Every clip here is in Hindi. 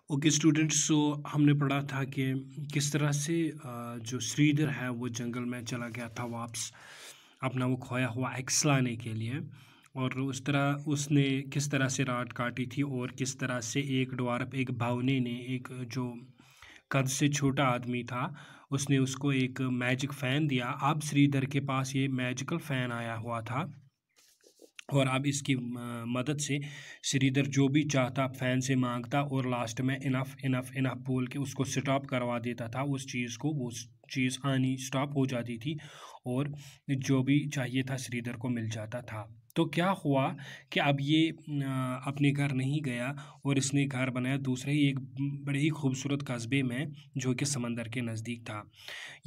ओके स्टूडेंट्स, सो हमने पढ़ा था कि किस तरह से जो श्रीधर है वो जंगल में चला गया था वापस अपना वो खोया हुआ एक्स लाने के लिए। और उस तरह उसने किस तरह से रात काटी थी और किस तरह से एक ड्वार्फ, एक बावने ने, एक जो कद से छोटा आदमी था, उसने उसको एक मैजिक फ़ैन दिया। अब श्रीधर के पास ये मैजिकल फ़ैन आया हुआ था और अब इसकी मदद से श्रीधर जो भी चाहता फ़ैन से मांगता और लास्ट में इनफ इनफ इनफ बोल के उसको स्टॉप करवा देता था। उस चीज़ को वो चीज़ आनी स्टॉप हो जाती थी और जो भी चाहिए था श्रीधर को मिल जाता था। तो क्या हुआ कि अब ये अपने घर नहीं गया और इसने घर बनाया दूसरे ही एक बड़े ही खूबसूरत कस्बे में जो कि समंदर के नज़दीक था।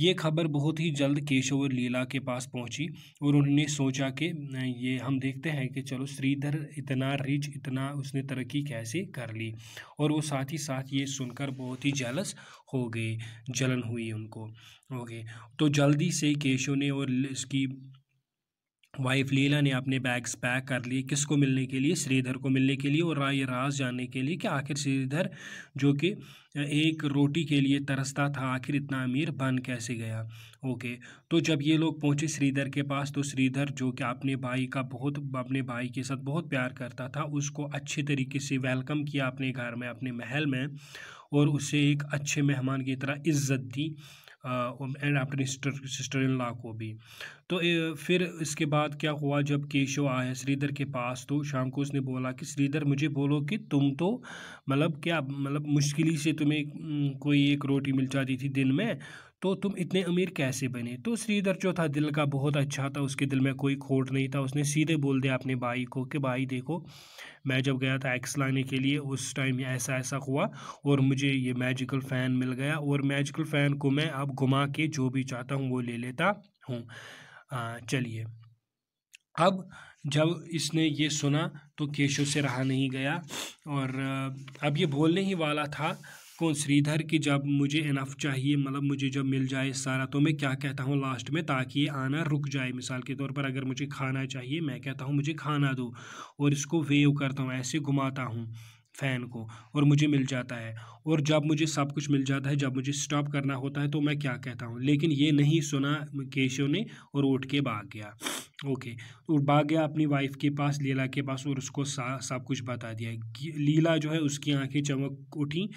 ये खबर बहुत ही जल्द केशव और लीला के पास पहुंची और उन्होंने सोचा कि ये हम देखते हैं कि चलो श्रीधर इतना रिच, इतना उसने तरक्की कैसे कर ली। और वो साथ ही साथ ये सुनकर बहुत ही जेलस हो गए, जलन हुई उनको। ओके, तो जल्दी से केशव ने और इसकी वाइफ लीला ने अपने बैग्स पैक कर लिए, किसको मिलने के लिए? श्रीधर को मिलने के लिए और ये राज जानने के लिए कि आखिर श्रीधर जो कि एक रोटी के लिए तरसता था, आखिर इतना अमीर बन कैसे गया। ओके, तो जब ये लोग पहुंचे श्रीधर के पास तो श्रीधर जो कि अपने भाई के साथ बहुत प्यार करता था, उसको अच्छे तरीके से वेलकम किया अपने घर में, अपने महल में, और उसे एक अच्छे मेहमान की तरह इज्जत दी एंड अपनी सिस्टर इन लॉ को भी। तो फिर इसके बाद क्या हुआ, जब केशव आया श्रीधर के पास तो शाम को उसने बोला कि श्रीधर मुझे बोलो कि तुम तो मतलब क्या, मतलब मुश्किल ही से तुम्हें कोई एक रोटी मिल जाती थी दिन में, तो तुम इतने अमीर कैसे बने? तो श्रीधर जो था दिल का बहुत अच्छा था, उसके दिल में कोई खोट नहीं था। उसने सीधे बोल दिया अपने भाई को कि भाई देखो, मैं जब गया था एक्स लाने के लिए उस टाइम ऐसा ऐसा हुआ और मुझे ये मैजिकल फ़ैन मिल गया और मैजिकल फ़ैन को मैं अब घुमा के जो भी चाहता हूँ वो ले लेता हूँ। चलिए, अब जब इसने ये सुना तो केशव से रहा नहीं गया और अब ये बोलने ही वाला था कौन, श्रीधर की, जब मुझे इनफ चाहिए, मतलब मुझे जब मिल जाए सारा तो मैं क्या कहता हूँ लास्ट में, ताकि ये आना रुक जाए। मिसाल के तौर पर अगर मुझे खाना चाहिए, मैं कहता हूँ मुझे खाना दो और इसको वेव करता हूँ, ऐसे घुमाता हूँ फ़ैन को और मुझे मिल जाता है। और जब मुझे सब कुछ मिल जाता है, जब मुझे स्टॉप करना होता है तो मैं क्या कहता हूँ। लेकिन ये नहीं सुना केशव ने और उठ के भाग गया। ओके, तो भाग गया अपनी वाइफ के पास, लीला के पास, और उसको सब कुछ बता दिया। लीला जो है उसकी आंखें चमक उठी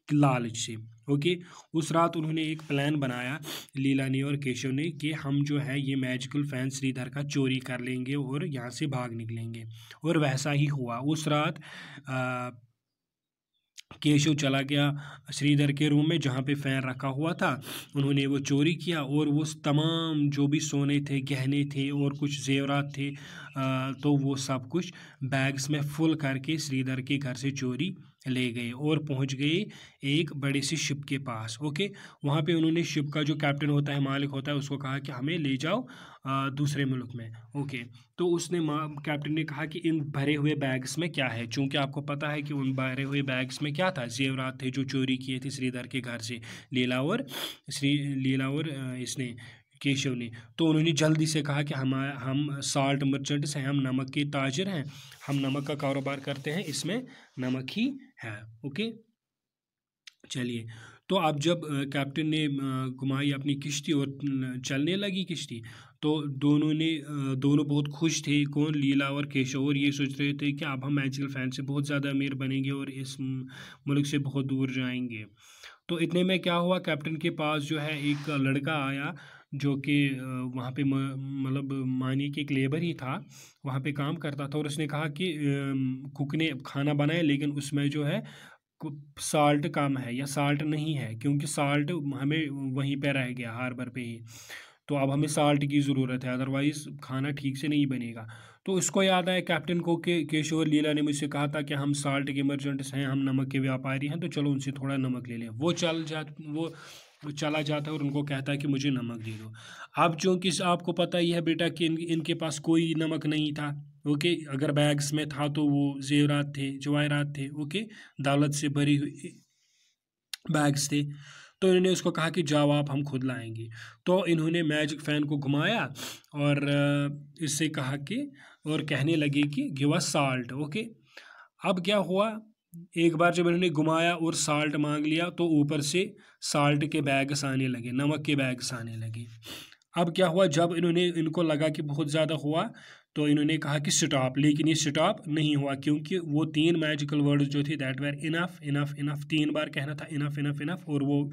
लालच से। ओके, उस रात उन्होंने एक प्लान बनाया, लीला ने और केशव ने, कि हम जो है ये मैजिकल फैन श्रीधर का चोरी कर लेंगे और यहाँ से भाग निकलेंगे। और वैसा ही हुआ। उस रात केशव चला गया श्रीधर के रूम में जहाँ पे फ़ैन रखा हुआ था। उन्होंने वो चोरी किया और वो तमाम जो भी सोने थे, गहने थे और कुछ जेवरात थे, तो वो सब कुछ बैग्स में फुल करके श्रीधर के घर से चोरी ले गए और पहुंच गए एक बड़े सी शिप के पास। ओके, वहाँ पे उन्होंने शिप का जो कैप्टन होता है, मालिक होता है, उसको कहा कि हमें ले जाओ दूसरे मुल्क में। ओके, तो उसने कैप्टन ने कहा कि इन भरे हुए बैग्स में क्या है, चूंकि आपको पता है कि उन भरे हुए बैग्स में क्या था, जेवरात थे जो चोरी किए थे श्रीधर के घर से लीला और इसने केशव ने। तो उन्होंने जल्दी से कहा कि हम साल्ट मर्चेंट्स हैं, हम नमक के ताजिर हैं, हम नमक का कारोबार करते हैं, इसमें नमक ही है। ओके, चलिए, तो अब जब कैप्टन ने घुमाई अपनी किश्ती और चलने लगी किश्ती, तो दोनों बहुत खुश थे, कौन, लीला और केशव, और ये सोच रहे थे कि अब हम मैजिकल फैन से बहुत ज़्यादा अमीर बनेंगे और इस मुल्क से बहुत दूर जाएंगे। तो इतने में क्या हुआ, कैप्टन के पास जो है एक लड़का आया जो कि वहाँ पे मतलब मानी कि एक लेबर ही था, वहाँ पे काम करता था, और उसने कहा कि कुक ने खाना बनाया लेकिन उसमें जो है साल्ट कम है या साल्ट नहीं है, क्योंकि साल्ट हमें वहीं पे रह गया हार्बर पे ही, तो अब हमें साल्ट की ज़रूरत है, अदरवाइज़ खाना ठीक से नहीं बनेगा। तो उसको याद आया कैप्टन को कि केशव और लीला ने मुझसे कहा था कि हम साल्ट के मर्चेंट्स हैं, हम नमक के व्यापारी हैं, तो चलो उनसे थोड़ा नमक ले लें। वो चला जाता है और उनको कहता है कि मुझे नमक दे दो। अब चूंकि आपको पता ही है बेटा कि इनके पास कोई नमक नहीं था। ओके, अगर बैग्स में था तो वो जेवरात थे, जवाहरात थे, ओके, दौलत से भरी हुई बैग्स थे। तो इन्होंने उसको कहा कि जाओ आप, हम खुद लाएंगे। तो इन्होंने मैजिक फ़ैन को घुमाया और इससे कहा कि, और कहने लगे कि गिव अस साल्ट। ओके, अब क्या हुआ, एक बार जब इन्होंने घुमाया और साल्ट मांग लिया तो ऊपर से साल्ट के बैग्स आने लगे, नमक के बैग्स आने लगे। अब क्या हुआ, जब इनको लगा कि बहुत ज़्यादा हुआ तो इन्होंने कहा कि स्टॉप, लेकिन ये स्टॉप नहीं हुआ क्योंकि वो 3 मैजिकल वर्ड्स जो थे that were enough enough enough, 3 बार कहना था इनफ इनफ इनफ, और वो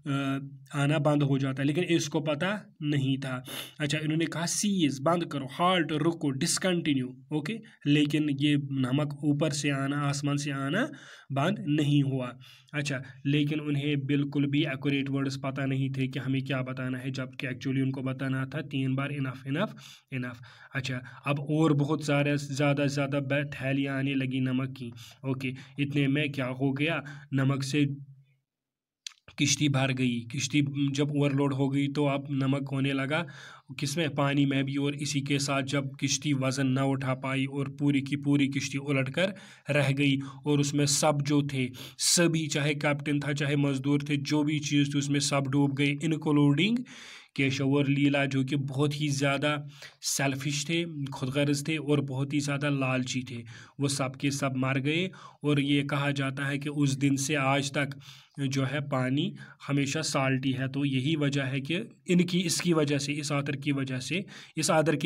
आना बंद हो जाता, लेकिन इसको पता नहीं था। अच्छा, इन्होंने कहा सीज, बंद करो, हाल्ट, रुको, डिसकंटिन्यू, ओके, लेकिन ये नमक ऊपर से आना, आसमान से आना बंद नहीं हुआ। अच्छा, लेकिन उन्हें बिल्कुल भी एक्यूरेट वर्ड्स पता नहीं थे कि हमें क्या बताना है, जबकि एक्चुअली उनको बताना था 3 बार इनफ इनफ इनफ। अच्छा, अब और बहुत सारे ज़्यादा थैलियाँ आने लगी नमक की, ओके, इतने में क्या हो गया, नमक से किश्ती भर गई। किश्ती जब ओवरलोड हो गई तो अब नमक होने लगा किसमें, पानी में भी, और इसी के साथ जब किश्ती वज़न न उठा पाई और पूरी की पूरी किश्ती उलट कर रह गई, और उसमें सब जो थे सभी, चाहे कैप्टन था चाहे मजदूर थे, जो भी चीज़ थी उसमें सब डूब गए, इंक्लूडिंग केशव और लीला, जो कि बहुत ही ज़्यादा सेल्फिश थे, खुदगर्ज थे और बहुत ही ज़्यादा लालची थे। वो सब के सब मर गए। और ये कहा जाता है कि उस दिन से आज तक जो है पानी हमेशा साल्टी है। तो यही वजह है कि इसकी वजह से, इस ऑथर की वजह से, इस ऑथर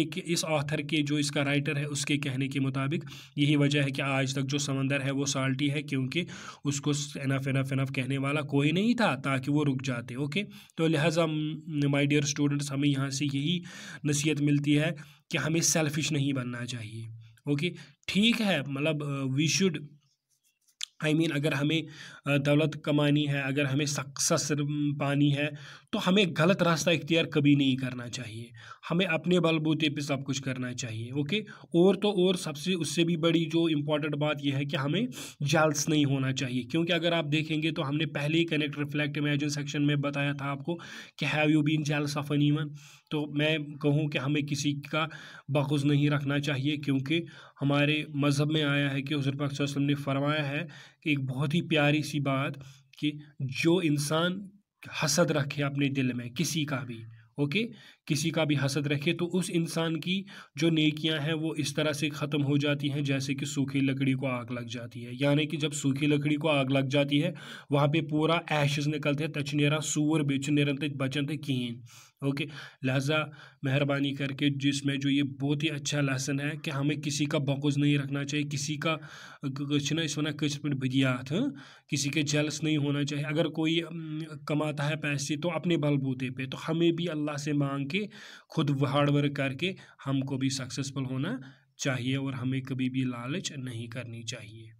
के जो इसका राइटर है उसके कहने के मुताबिक यही वजह है कि आज तक जो समंदर है वो साल्टी है, क्योंकि उसको इनफ इनफ इनफ कहने वाला कोई नहीं था ताकि वो रुक जाते। ओके, तो लिहाजा माय डियर स्टूडेंट्स, हमें यहाँ से यही नसीहत मिलती है कि हमें सेल्फिश नहीं बनना चाहिए। ओके, ठीक है, मतलब वी शुड अगर हमें दौलत कमानी है, अगर हमें सक्सेस पानी है, तो हमें गलत रास्ता इख्तियार कभी नहीं करना चाहिए। हमें अपने बलबूते पे सब कुछ करना चाहिए। ओके, और तो और सबसे उससे भी बड़ी जो इम्पोर्टेंट बात यह है कि हमें जेलस नहीं होना चाहिए, क्योंकि अगर आप देखेंगे तो हमने पहले ही कनेक्ट, रिफ्लेक्ट, इमेजिन सेक्शन में बताया था आपको कि have you been jealous of anyone. तो मैं कहूँ कि हमें किसी का बग़ुज़ नहीं रखना चाहिए, क्योंकि हमारे मज़हब में आया है कि हुज़ूर पाक सल्लल्लाहु अलैहि वसल्लम ने फरमाया है कि एक बहुत ही प्यारी सी बात, कि जो इंसान हसद रखे अपने दिल में किसी का भी, ओके, किसी का भी हसद रखे, तो उस इंसान की जो नेकियां हैं वो इस तरह से ख़त्म हो जाती हैं जैसे कि सूखी लकड़ी को आग लग जाती है। यानी कि जब सूखी लकड़ी को आग लग जाती है वहाँ पे पूरा ऐशेस निकलते हैं, तच नेरा सूर बेच नेरन तक बचन तक कहीं। ओके, लिहाजा मेहरबानी करके, जिसमें जो ये बहुत ही अच्छा लेसन है कि हमें किसी का बग़ुज़ नहीं रखना चाहिए, किसी का इस वना कस पे बदियात, किसी के जेलस नहीं होना चाहिए। अगर कोई कमाता है पैसे तो अपने बलबूते पे, तो हमें भी अल्लाह से मांग के खुद हार्ड वर्क करके हमको भी सक्सेसफुल होना चाहिए, और हमें कभी भी लालच नहीं करनी चाहिए।